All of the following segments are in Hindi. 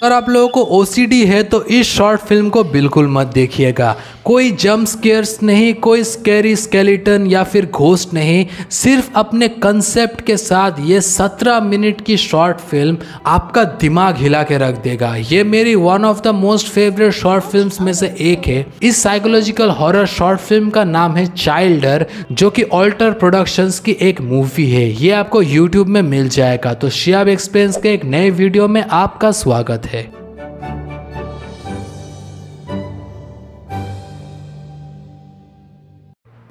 अगर आप लोगों को ओसीडी है तो इस शॉर्ट फिल्म को बिल्कुल मत देखिएगा। कोई जंप स्केयर्स नहीं, कोई स्कैरी स्केलेटन या फिर घोस्ट नहीं, सिर्फ अपने कंसेप्ट के साथ ये 17 मिनट की शॉर्ट फिल्म आपका दिमाग हिला के रख देगा। ये मेरी one of the most favourite short films में से एक है। इस साइकोलॉजिकल हॉरर शॉर्ट फिल्म का नाम है चाइल्डर, जो कि ऑल्टर प्रोडक्शंस की एक मूवी है। ये आपको यूट्यूब में मिल जाएगा। तो शियाब एक्सपीरियंस के एक नए वीडियो में आपका स्वागत है।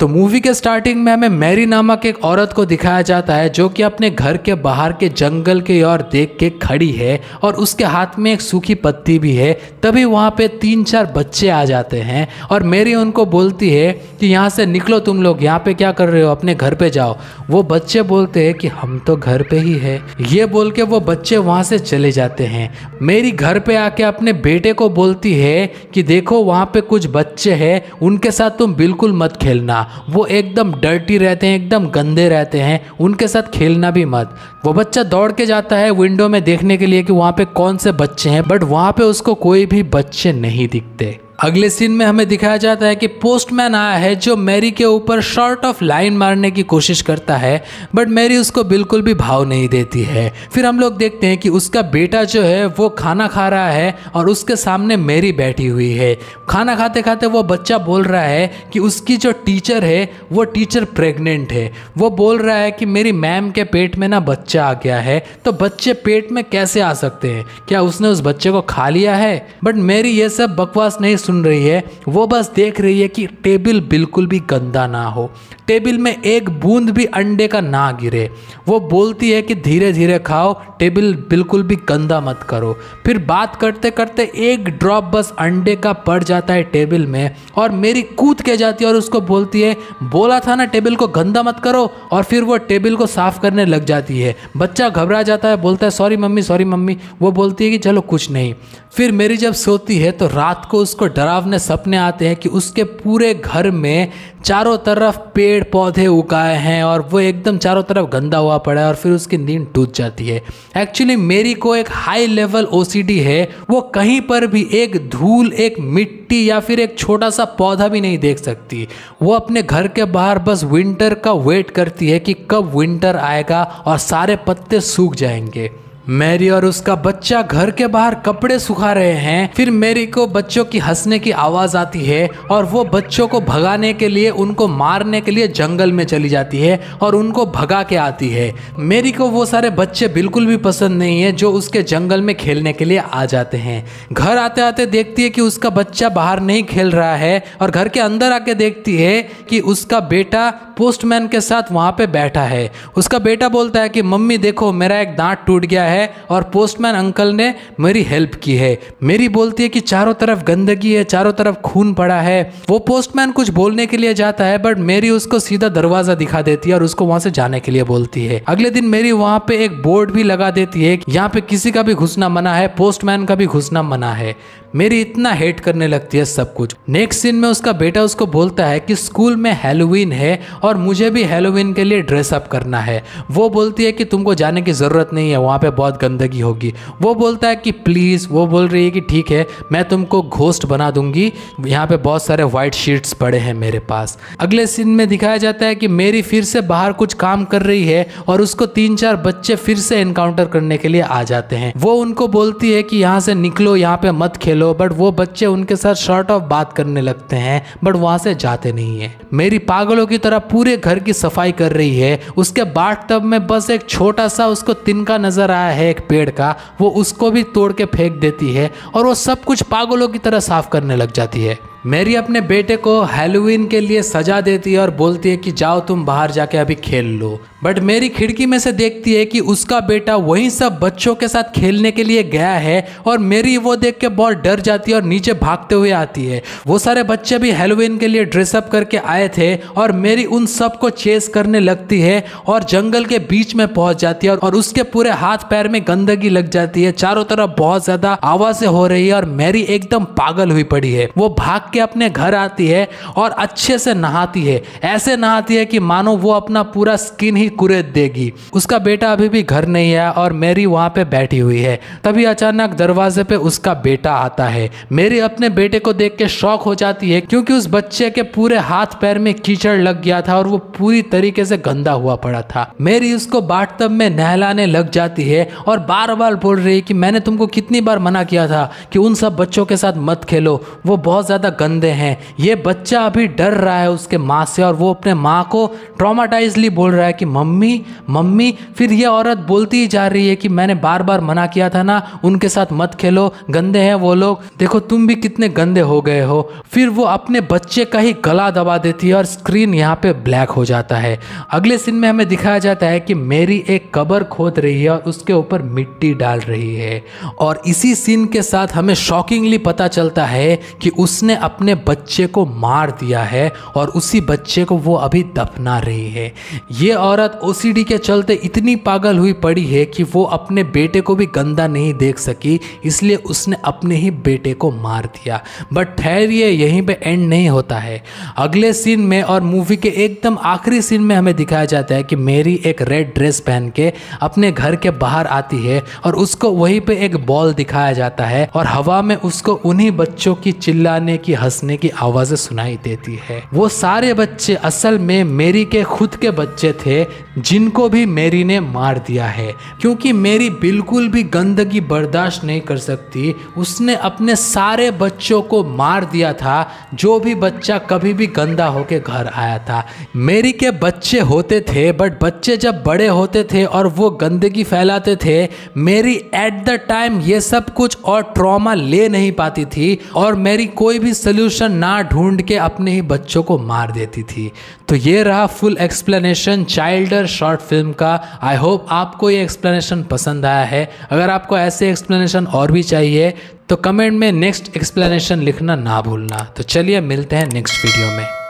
तो मूवी के स्टार्टिंग में हमें मैरी नामक एक औरत को दिखाया जाता है, जो कि अपने घर के बाहर के जंगल की ओर देख के खड़ी है और उसके हाथ में एक सूखी पत्ती भी है। तभी वहाँ पे 3-4 बच्चे आ जाते हैं और मैरी उनको बोलती है कि यहाँ से निकलो, तुम लोग यहाँ पे क्या कर रहे हो, अपने घर पे जाओ। वो बच्चे बोलते हैं कि हम तो घर पे ही है। ये बोल के वो बच्चे वहाँ से चले जाते हैं। मैरी घर पे आके अपने बेटे को बोलती है कि देखो वहाँ पे कुछ बच्चे हैं, उनके साथ तुम बिल्कुल मत खेलना, वो एकदम डर्टी रहते हैं, एकदम गंदे रहते हैं, उनके साथ खेलना भी मत। वो बच्चा दौड़ के जाता है विंडो में देखने के लिए कि वहाँ पे कौन से बच्चे हैं, बट वहाँ पे उसको कोई भी बच्चे नहीं दिखते। अगले सीन में हमें दिखाया जाता है कि पोस्टमैन आया है, जो मैरी के ऊपर शॉर्ट ऑफ लाइन मारने की कोशिश करता है, बट मैरी उसको बिल्कुल भी भाव नहीं देती है। फिर हम लोग देखते हैं कि उसका बेटा जो है वो खाना खा रहा है और उसके सामने मैरी बैठी हुई है। खाना खाते खाते वो बच्चा बोल रहा है कि उसकी जो टीचर है वो टीचर प्रेग्नेंट है। वो बोल रहा है कि मेरी मैम के पेट में ना बच्चा आ गया है। तो बच्चे पेट में कैसे आ सकते हैं, क्या उसने उस बच्चे को खा लिया है? बट मैरी ये सब बकवास नहीं सुन रही है। वो बस देख रही है कि टेबल बिल्कुल भी गंदा ना हो, टेबल में एक बूंद भी अंडे का ना गिरे। वो बोलती है कि धीरे धीरे खाओ, टेबल बिल्कुल भी गंदा मत करो। फिर बात करते करते एक ड्रॉप बस अंडे का पड़ जाता है टेबल में और मेरी कूद के जाती है और उसको बोलती है, बोला था ना टेबल को गंदा मत करो। और फिर वो टेबल को साफ करने लग जाती है। बच्चा घबरा जाता है, बोलता है सॉरी मम्मी, सॉरी मम्मी। वो बोलती है कि चलो कुछ नहीं। फिर मेरी जब सोती है तो रात को उसको डरावने सपने आते हैं कि उसके पूरे घर में चारों तरफ पेड़ पौधे उगाए हैं और वो एकदम चारों तरफ गंदा हुआ पड़ा है और फिर उसकी नींद टूट जाती है। एक्चुअली मेरी को एक हाई लेवल ओसीडी है। वो कहीं पर भी एक धूल, एक मिट्टी या फिर एक छोटा सा पौधा भी नहीं देख सकती। वो अपने घर के बाहर बस विंटर का वेट करती है कि कब विंटर आएगा और सारे पत्ते सूख जाएंगे। मैरी और उसका बच्चा घर के बाहर कपड़े सुखा रहे हैं। फिर मैरी को बच्चों की हंसने की आवाज आती है और वो बच्चों को भगाने के लिए, उनको मारने के लिए जंगल में चली जाती है और उनको भगा के आती है। मैरी को वो सारे बच्चे बिल्कुल भी पसंद नहीं है जो उसके जंगल में खेलने के लिए आ जाते हैं। घर आते आते देखती है कि उसका बच्चा बाहर नहीं खेल रहा है और घर के अंदर आके देखती है कि उसका बेटा पोस्टमैन के साथ वहाँ पे बैठा है। उसका बेटा बोलता है कि मम्मी देखो, मेरा एक दांत टूट गया है और पोस्टमैन अंकल ने मेरी हेल्प की है। मेरी बोलती है कि चारों तरफ गंदगी है, चारों तरफ खून पड़ा है। वो पोस्टमैन कुछ बोलने के लिए जाता है, बट मेरी उसको सीधा दरवाजा दिखा देती है और उसको वहां से जाने के लिए बोलती है। अगले दिन मेरी वहां पे एक बोर्ड भी लगा देती है, यहाँ पे किसी का भी घुसना मना है, पोस्टमैन का भी घुसना मना है। मेरी इतना हेट करने लगती है सब कुछ। नेक्स्ट सीन में उसका बेटा उसको बोलता है कि स्कूल में हैलोवीन है और मुझे भी हैलोवीन के लिए ड्रेसअप करना है। वो बोलती है कि तुमको जाने की जरूरत नहीं है, वहां पे बहुत गंदगी होगी। वो बोलता है कि प्लीज, वो बोल रही है कि ठीक है, मैं तुमको घोस्ट बना दूंगी, यहाँ पे बहुत सारे व्हाइट शीट्स पड़े हैं मेरे पास। अगले सीन में दिखाया जाता है कि मेरी फिर से बाहर कुछ काम कर रही है और उसको 3-4 बच्चे फिर से एनकाउंटर करने के लिए आ जाते हैं। वो उनको बोलती है कि यहाँ से निकलो, यहाँ पे मत खेलो, बट वो बच्चे उनके साथ शॉर्ट ऑफ बात करने लगते हैं, बट वहां से जाते नहीं है। मेरी पागलों की तरह पूरे घर की सफाई कर रही है। उसके बाथटब में बस एक छोटा सा उसको तिनका नजर आया है एक पेड़ का, वो उसको भी तोड़ के फेंक देती है और वो सब कुछ पागलों की तरह साफ करने लग जाती है। मैरी अपने बेटे को हैलोवीन के लिए सजा देती है और बोलती है कि जाओ तुम बाहर जाके अभी खेल लो। बट मेरी खिड़की में से देखती है कि उसका बेटा वही सब बच्चों के साथ खेलने के लिए गया है और मेरी वो देख के बहुत डर जाती है और नीचे भागते हुए आती है। वो सारे बच्चे भी हैलोवीन के लिए ड्रेसअप करके आए थे और मेरी उन सब को चेस करने लगती है और जंगल के बीच में पहुंच जाती है और उसके पूरे हाथ पैर में गंदगी लग जाती है। चारों तरफ बहुत ज्यादा आवाजें हो रही है और मेरी एकदम पागल हुई पड़ी है। वो भाग के अपने घर आती है और अच्छे से नहाती है, ऐसे नहाती है कि मानो वो अपना पूरा स्किन ही कुरेद देगी। उसका बेटा अभी भी घर नहीं है और मैरी वहाँ पे बैठी हुई है। तभी अचानक दरवाजे पे उसका बेटा आता है। मैरी अपने बेटे को देख के शॉक हो जाती है क्योंकि उस बच्चे के पूरे हाथ पैर में कीचड़ लग गया था और वो पूरी तरीके से गंदा हुआ पड़ा था। मैरी उसको बाथटब में नहलाने लग जाती है और बार बार बोल रही है कि मैंने तुमको कितनी बार मना किया था कि उन सब बच्चों के साथ मत खेलो, वो बहुत ज़्यादा गंदे हैं। ये बच्चा अभी डर रहा है उसके माँ से और वो अपने माँ को ट्रॉमाटाइजली बोल रहा है कि मम्मी मम्मी। फिर ये औरत बोलती ही जा रही है कि मैंने बार बार मना किया था ना, उनके साथ मत खेलो, गंदे हैं वो लोग, देखो तुम भी कितने गंदे हो गए हो। फिर वो अपने बच्चे का ही गला दबा देती है और स्क्रीन यहाँ पे ब्लैक हो जाता है। अगले सीन में हमें दिखाया जाता है कि मैरी एक कब्र खोद रही है और उसके ऊपर मिट्टी डाल रही है और इसी सीन के साथ हमें शॉकिंगली पता चलता है कि उसने अपने बच्चे को मार दिया है और उसी बच्चे को वो अभी दफना रही है। ये औरत ओसीडी के चलते इतनी पागल हुई पड़ी है कि वो अपने बेटे को भी गंदा नहीं देख सकी, इसलिए उसने अपने ही बेटे को मार दिया। बट ठहरिए, यहीं पे एंड नहीं होता है। अगले सीन में और मूवी के एकदम आखिरी सीन में हमें दिखाया जाता है कि मैरी एक रेड ड्रेस पहन के अपने घर के बाहर आती है और उसको वहीं पे एक बॉल दिखाया जाता है और हवा में उसको उन्हीं बच्चों की चिल्लाने की, हंसने की आवाजें सुनाई देती है। वो सारे बच्चे असल में मैरी के खुद के बच्चे थे जिनको भी मैरी ने मार दिया है। क्योंकि मैरी बिल्कुल भी गंदगी बर्दाश्त नहीं कर सकती, उसने अपने सारे बच्चों को मार दिया था, जो भी बच्चा कभी भी गंदा होके घर आया था। मैरी के बच्चे होते थे बट बच्चे जब बड़े होते थे और वो गंदगी फैलाते थे, मैरी एट द टाइम ये सब कुछ और ट्रॉमा ले नहीं पाती थी और मैरी कोई भी सोल्यूशन ना ढूंढ के अपने ही बच्चों को मार देती थी। तो ये रहा फुल एक्सप्लेनेशन चाइल्डर शॉर्ट फिल्म का। आई होप आपको ये एक्सप्लेनेशन पसंद आया है। अगर आपको ऐसे एक्सप्लेनेशन और भी चाहिए तो कमेंट में नेक्स्ट एक्सप्लेनेशन लिखना ना भूलना। तो चलिए मिलते हैं नेक्स्ट वीडियो में।